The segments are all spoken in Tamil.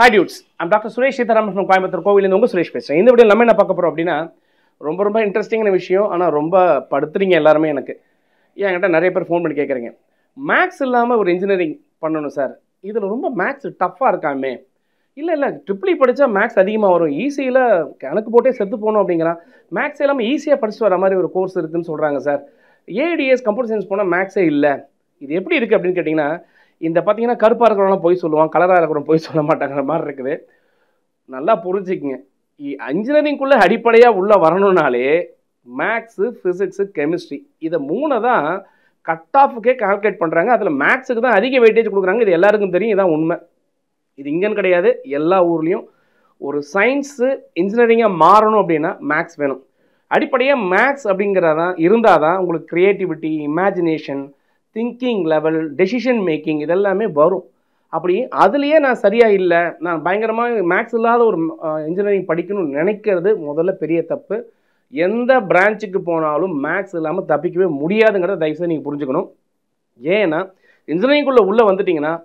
Hi dudes, I'm Dr. Suresh Sitharam from Coimbatore கோவிலிருந்து உங்க சுரேஷ் பேசுறேன். இந்த வீடியோல நம்ம என்ன பார்க்க போறோம் அப்படின்னா ரொம்ப இன்ட்ரெஸ்டிங்கான விஷயம். ஆனா ரொம்ப படுத்துறீங்க எல்லாரும் எனக்கு. என்கிட்ட நிறைய பேர் ஃபோன் பண்ணி கேக்குறீங்க. மேத்ஸ் இல்லாம ஒரு இன்ஜினியரிங் பண்ணனும் சார். இதுல ரொம்ப மேத்ஸ் டஃப்பா இருக்காமே. இல்ல ட்ரிபிள் படிச்சா மேத்ஸ் அதிகமா வரும். ஈஸியில கணக்கு போட்டே செத்து போணும் அப்படிங்கறான். மேத்ஸ் எல்லாம் ஈஸியா படிச்சிட்டு வர மாதிரி ஒரு கோர்ஸ் இருக்குன்னு சொல்றாங்க சார். ஏடிஎஸ் கம்ப்யூட்டர் சயின்ஸ் போனா மேத்ஸே இல்ல. இது எப்படி இருக்கு அப்படினு கேட்டிங்கனா இந்த பாத்தீங்கன்னா கருப்பா இருக்கறவங்க போய் சொல்லுவாங்க, கலரா இருக்கறவங்க போய் சொல்ல மாட்டாங்கற மாதிரி இருக்குது. நல்லா புரிஞ்சுக்கங்க. இன்ஜினியரிங் குள்ள அடிப்படையா உள்ள வரணும்னாலே மேத்ஸ், பிசிக்ஸ், கெமிஸ்ட்ரி இத மூணு தான் கட் ஆஃப்க்கே கால்குலேட் பண்றாங்க. அதுல மேத்ஸ்க்கு தான் அதிக வெயிட்டேஜ் கொடுக்குறாங்க. இது எல்லாருக்கும் தெரியும். இதான் உண்மை. இது இங்கன்னு கிடையாது, எல்லா ஊர்லயும். ஒரு சயின்ஸ் இன்ஜினியரிங்கா மாறணும் அப்படின்னா மேத்ஸ் வேணும். அடிப்படையா மேத்ஸ் அப்படிங்கறதா இருந்தாதான் உங்களுக்கு creativity, imagination, thinking level, decision making இதெல்லாமே வரும். அப்படி அதுலயே நான் சரியா இல்ல, நான் பயங்கரமா மேத்ஸ் இல்லாத ஒரு இன்ஜினியரிங் படிக்கணும்னு நினைக்கிறது முதல்ல பெரிய தப்பு. எந்த பிரான்ச்சுக்கு போனாலும் மேத்ஸ் இல்லாம தப்பிக்கவே முடியாதுங்கறத தயவு செய்து நீங்க புரிஞ்சுக்கணும். ஏன்னா இன்ஜினியரிங் உள்ள வந்துட்டீங்கன்னா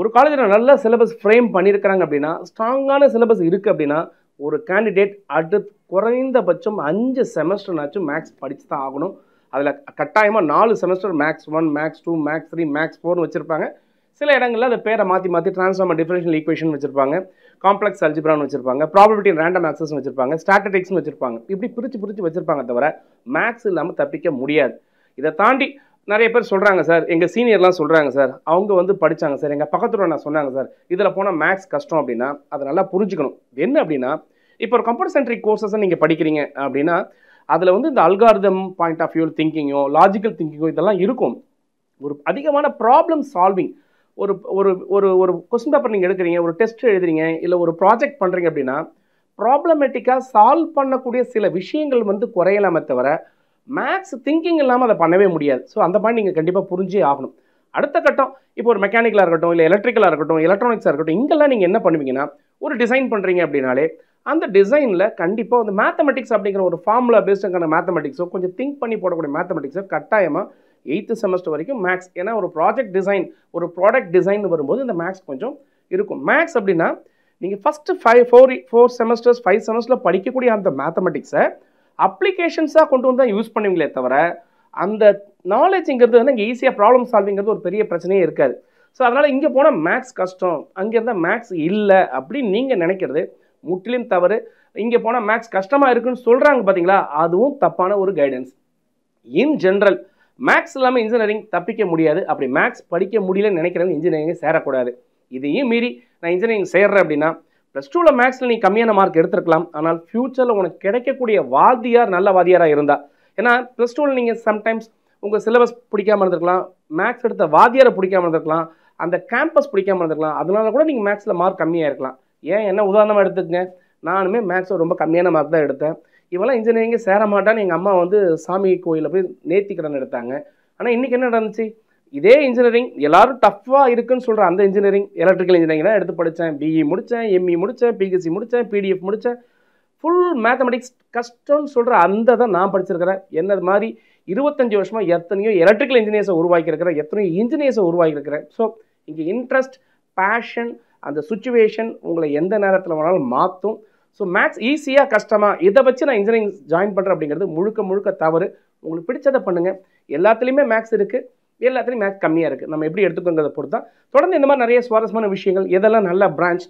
ஒரு காலேஜ்ல நல்ல சிலபஸ் ஃப்ரேம் பண்ணியிருக்காங்க அப்படின்னா, ஸ்ட்ராங்கான சிலபஸ் இருக்கு அப்படின்னா ஒரு கேண்டிடேட் அடுத்து குறைந்தபட்சம் 5 செமஸ்டர்னாச்சும் மேத்ஸ் படிச்சு தான் ஆகணும். அதுல கட்டாயமா 4 semester maths 1, maths 2, maths 3, maths 4 வச்சிருப்பாங்க. சில இடங்கள்ல அந்த பேரை மாத்தி ட்ரான்ஸ்ஃபார்மர் டிஃபரன்ஷியல் ஈக்குவேஷன் வச்சிருப்பாங்க, காம்ப்ளெக்ஸ் அல்ஜிப்ரான்னு வச்சிருப்பாங்க, ப்ராபபிலிட்டி அண்ட் ரேண்டம் ஆக்சஸ் வச்சிருப்பாங்க, ஸ்டாட்டிஸ்டிக்ஸ் வச்சிருப்பாங்க. இப்படி பிரிச்சு வச்சிருப்பாங்க. தவிர மேத்ஸ் இல்லாம தப்பிக்க முடியாது. இதை தாண்டி நிறைய பேர் சொல்றாங்க சார், எங்க சீனியர்லாம் சொல்றாங்க சார், அவங்க படிச்சாங்க சார், எங்க பக்கத்துல நான் சொன்னாங்க சார், இதுல போனா மேத்ஸ் கஷ்டம் அப்படின்னா அதை நல்லா புரிஞ்சுக்கணும். என்ன அப்படின்னா இப்போ ஒரு கம்ப்யூட்டர் சென்ட்ரிக் கோர்சஸ் நீங்க படிக்கிறீங்க அப்படின்னா அதுல இந்த அல்காரிதம் பாயிண்ட் ஆஃப் வியூ திங்கிங்கோ, லாஜிக்கல் திங்கிங்கோ இதெல்லாம் இருக்கும். ஒரு அதிகமான ப்ராப்ளம் சால்விங், ஒரு ஒரு ஒரு ஒரு கொஸ்டின் பேப்பர் நீங்க எடுக்கிறீங்க, ஒரு டெஸ்ட் எழுதுறீங்க, இல்ல ஒரு ப்ராஜெக்ட் பண்றீங்க அப்படின்னா ப்ராப்ளமேட்டிக்கா சால்வ் பண்ணக்கூடிய சில விஷயங்கள் குறையலாமே தவிர மேத்ஸ் திங்கிங் இல்லாமல் அதை பண்ணவே முடியாது. ஸோ அந்த மாதிரி நீங்கள் கண்டிப்பாக புரிஞ்சே ஆகணும். அடுத்த கட்டம் இப்போ ஒரு மெக்கானிக்கலாக இருக்கட்டும், இல்லை எலக்ட்ரிக்கலாக இருக்கட்டும், எலக்ட்ரானிக்ஸாக இருக்கட்டும், இங்கெல்லாம் நீங்கள் என்ன பண்ணுவீங்கன்னா ஒரு டிசைன் பண்ணுறீங்க அப்படின்னாலே அந்த டிசைனில் கண்டிப்பாக மேத்தமெட்டிக்ஸ் அப்படிங்கிற ஒரு ஃபார்முலா பேஸ்டான மேத்தமெட்டிக்ஸோ, கொஞ்சம் திங்க் பண்ணி போடக்கூடிய மேத்தமெட்டிக்ஸோ கட்டாயமாக 8th செமஸ்டர் வரைக்கும் மேத்ஸ். ஏன்னா ஒரு ப்ராஜெக்ட் டிசைன், ஒரு ப்ராடக்ட் டிசைன் வரும்போது இந்த மேத்ஸ் கொஞ்சம் இருக்கும். மேத்ஸ் அப்படின்னா நீங்கள் ஃபஸ்ட்டு 4 செமஸ்டர்ஸ் 5 செமஸ்டரில் படிக்கக்கூடிய அந்த மேத்தமெட்டிக்ஸை அப்ளிகேஷன்ஸாக கொண்டு வந்து தான் யூஸ் பண்ணுவீங்களே தவிர அந்த நாலேஜுங்கிறது இங்கே ஈஸியாக ப்ராப்ளம் சால்விங்கிறது ஒரு பெரிய பிரச்சனையே இருக்காது. ஸோ அதனால் இங்கே போனால் மேத்ஸ் கஷ்டம், அங்கே இருந்தால் மேத்ஸ் இல்லை அப்படின்னு நீங்கள் நினைக்கிறது முற்றிலும் தவறு. இங்கே போனால் மேத்ஸ் கஷ்டமாக இருக்குன்னு சொல்கிறாங்க பார்த்தீங்களா, அதுவும் தப்பான ஒரு கைடன்ஸ். இன் ஜென்ரல் மேத்ஸ் இல்லாமல் இன்ஜினியரிங் தப்பிக்க முடியாது. அப்படி மேத்ஸ் படிக்க முடியலன்னு நினைக்கிறவங்க இன்ஜினியரிங் சேரக்கூடாது. இதையும் மீறி நான் இன்ஜினியரிங் சேர்றேன் அப்படின்னா +2 மேத்ஸில் நீ கம்மியான மார்க் எடுத்துருக்கலாம். ஆனால் ஃபியூச்சரில் உனக்கு கிடைக்கக்கூடிய வாத்தியார் நல்ல வாத்தியாராக இருந்தால், ஏன்னா +2 நீங்கள் சம்டைம்ஸ் உங்கள் சிலபஸ் பிடிக்காமல் இருந்திருக்கலாம், மேத்ஸ் எடுத்த வாத்தியாரை பிடிக்காமல் இருந்திருக்கலாம், அந்த கேம்பஸ் பிடிக்காமல் இருந்திருக்கலாம். அதனால கூட நீங்கள் மேத்ஸில் மார்க் கம்மியாக இருக்கலாம். ஏன் என்ன உதாரணமாக எடுத்துக்கங்க, நானுமே மேத்ஸில் ரொம்ப கம்மியான மார்க் தான் எடுத்தேன். இவெல்லாம் இன்ஜினியரிங்கே சேர மாட்டான்னு எங்கள் அம்மா சாமி கோயிலில் போய் நேர்த்திக்கடன் எடுத்தாங்க. ஆனால் இன்றைக்கி என்ன நடந்துச்சு, இதே இன்ஜினியரிங் எல்லாரும் டஃப்பாக இருக்குன்னு சொல்கிற அந்த இன்ஜினியரிங் எலக்ட்ரிக்கல் இன்ஜினியரிங் தான் எடுத்து படித்தேன். பிஇ முடித்தேன், எம்இ முடித்தேன், பிஹெச்டி முடித்தேன், பிடிஎஃப் முடித்தேன். ஃபுல் மேத்தமெட்டிக்ஸ் கஷ்டம்னு சொல்கிற அந்த தான் நான் படிச்சிருக்கிறேன். என்னது மாதிரி 25 வருஷமாக எத்தனையோ எலக்ட்ரிக்கல் இன்ஜினியர்ஸை உருவாக்கியிருக்கிறேன், எத்தனையோ இன்ஜினியர்ஸை உருவாக்கியிருக்கிறேன். ஸோ இங்கே இன்ட்ரெஸ்ட், பேஷன், அந்த சுச்சுவேஷன் உங்களை எந்த நேரத்தில் வேணாலும் மாற்றும். ஸோ மேத்ஸ் ஈஸியாக கஷ்டமாக இதை வச்சு நான் இன்ஜினியரிங் ஜாயின் பண்ணுறேன் அப்படிங்கிறது முழுக்க தவறு. உங்களுக்கு பிடிச்சதை பண்ணுங்கள். எல்லாத்துலேயுமே மேத்ஸ் இருக்குது, எல்லாத்துலேயும் மேத்ஸ் கம்மியாக இருக்குது. நம்ம எப்படி எடுத்துக்கோங்கிறத பொறுத்து தான். தொடர்ந்து இந்த மாதிரி நிறைய சுவாரஸ்யமான விஷயங்கள், எதெல்லாம் நல்ல பிரான்ச்,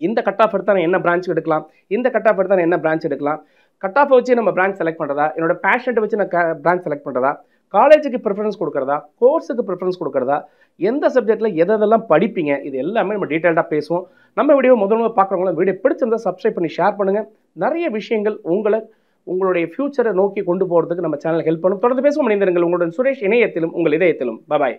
இந்த கட் ஆஃப் எடுத்தால் என்ன பிரான்ச் எடுக்கலாம், இந்த கட் ஆஃப் எடுத்தால் என்ன பிரான்ச் எடுக்கலாம், கட் ஆஃப் வச்சு நம்ம பிரான்ச் செலக்ட் பண்ணுறதா, என்னோட பேஷனை வச்சு நான் பிரான்ச் செலக்ட் பண்ணுறதா, காலேஜுக்கு ப்ரிஃபரன்ஸ் கொடுக்குறதா, கோர்ஸுக்கு ப்ரிஃபரன்ஸ் கொடுக்குறதா, எந்த சப்ஜெக்ட்டில் எதெல்லாம் படிப்பீங்க, இது எல்லாமே நம்ம டீட்டெயில்டாக பேசுவோம். நம்ம வீடியோ முதல்ல பார்க்குறவங்களும் வீடியோ பிடிச்சிருந்தால் சப்ஸ்கிரைப் பண்ணி ஷேர் பண்ணுங்கள். நிறைய விஷயங்கள் உங்களுடைய ஃபியூச்சரை நோக்கி கொண்டு போகிறதுக்கு நம்ம சேனல் ஹெல்ப் பண்ணும். தொடர்ந்து பேசுவோம். மனிதர்கள் உங்களுடன் சுரேஷ், இணையத்திலும் உங்கள் இதயத்திலும். பாய்.